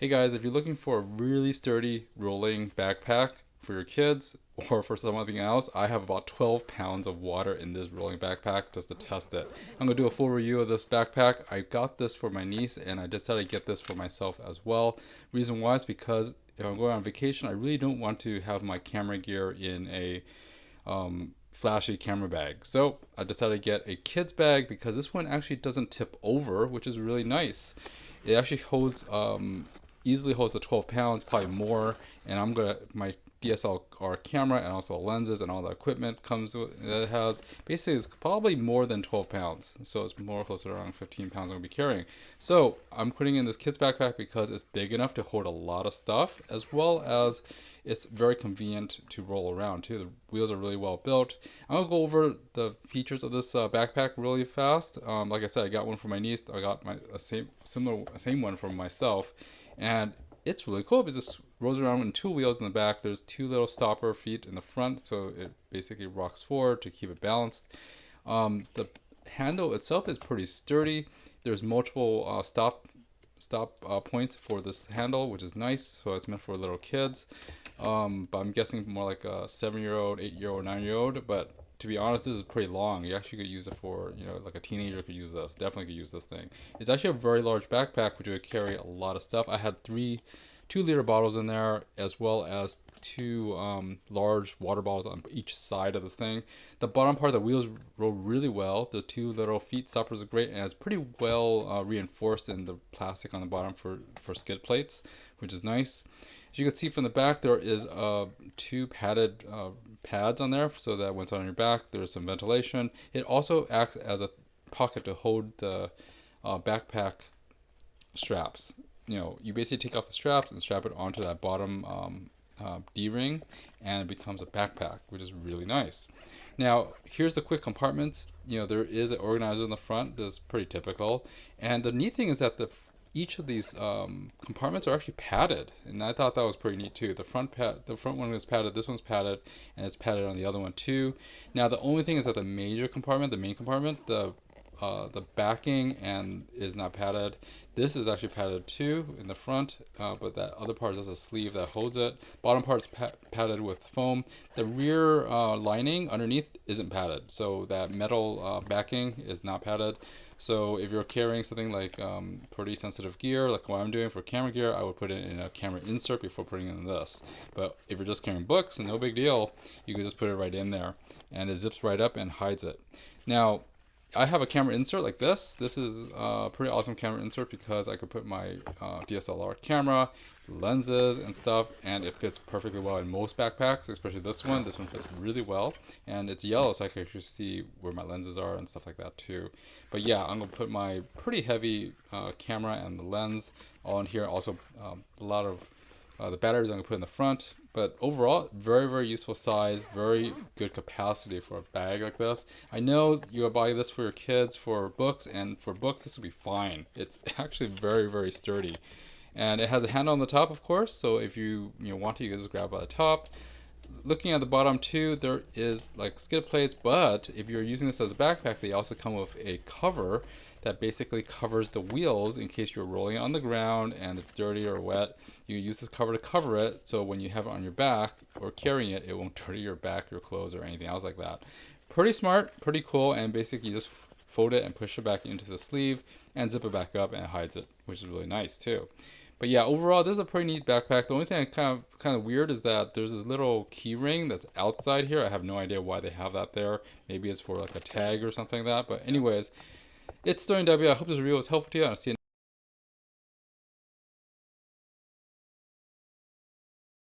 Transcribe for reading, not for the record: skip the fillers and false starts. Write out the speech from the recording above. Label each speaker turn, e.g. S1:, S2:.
S1: Hey guys, if you're looking for a really sturdy rolling backpack for your kids or for something else, I have about 12 pounds of water in this rolling backpack just to test it. I'm going to do a full review of this backpack. I got this for my niece and I decided to get this for myself as well. Reason why is because if I'm going on vacation, I really don't want to have my camera gear in a flashy camera bag. So I decided to get a kid's bag because this one actually doesn't tip over, which is really nice. It actually holds easily holds the 12 pounds, probably more, and I'm gonna my DSLR camera and also lenses and all the equipment comes with that it has basically it's probably more than 12 pounds, so it's more closer to around 15 pounds I'm gonna be carrying. So I'm putting in this kid's backpack because it's big enough to hold a lot of stuff, as well as it's very convenient to roll around too. The wheels are really well built. I'm gonna go over the features of this backpack really fast. Like I said, I got one for my niece. I got same one for myself, and it's really cool because it rolls around with two wheels in the back. There's two little stopper feet in the front, so it basically rocks forward to keep it balanced. The handle itself is pretty sturdy. There's multiple stop points for this handle, which is nice. So it's meant for little kids. But I'm guessing more like a 7-year-old, 8-year-old, 9-year-old. But to be honest, this is pretty long. You actually could use it for, like a teenager could use this. Definitely could use this thing. It's actually a very large backpack, which would carry a lot of stuff. I had 2-liter bottles in there, as well as two large water bottles on each side of this thing. The bottom part of the wheels roll really well. The two little feet stoppers are great, and it's pretty well reinforced in the plastic on the bottom for skid plates, which is nice. As you can see from the back, there is two padded pads on there, so that when it's on your back, there's some ventilation. It also acts as a pocket to hold the backpack straps. You basically take off the straps and strap it onto that bottom D-ring, and it becomes a backpack, which is really nice. Now, here's the quick compartments. There is an organizer in the front that's pretty typical, and the neat thing is that each of these compartments are actually padded, and I thought that was pretty neat too. The front one is padded, this one's padded, and it's padded on the other one too. Now the only thing is that the main compartment, the backing and is not padded. This is actually padded too in the front, but that other part is a sleeve that holds it. Bottom part's padded with foam. The rear lining underneath isn't padded, so that metal backing is not padded. So if you're carrying something like pretty sensitive gear, like what I'm doing for camera gear, I would put it in a camera insert before putting it in this. But if you're just carrying books, no big deal, you can just put it right in there, and it zips right up and hides it. Now, I have a camera insert like this. This is a pretty awesome camera insert because I could put my DSLR camera, lenses and stuff, and it fits perfectly well in most backpacks, especially this one. This one fits really well, and it's yellow, so I can actually see where my lenses are and stuff like that too. But yeah, I'm gonna put my pretty heavy camera and the lens all in here. Also, a lot of the batteries I'm gonna put in the front. But overall, very, very useful size, very good capacity for a bag like this. I know you'll buy this for your kids for books, and for books this will be fine. It's actually very, very sturdy. And it has a handle on the top, of course, so if you want to, you can just grab by the top. Looking at the bottom too, there is like skid plates, but if you're using this as a backpack, they also come with a cover that basically covers the wheels in case you're rolling it on the ground and it's dirty or wet. You use this cover to cover it, so when you have it on your back or carrying it, it won't dirty your back, your clothes, or anything else like that. Pretty smart, pretty cool, and basically you just fold it and push it back into the sleeve and zip it back up, and it hides it, which is really nice too. But yeah, overall, this is a pretty neat backpack. The only thing kind of weird is that there's this little key ring that's outside here. I have no idea why they have that there. Maybe it's for like a tag or something like that. But anyways, it's Sterling W. I hope this review was helpful to you. I'll see you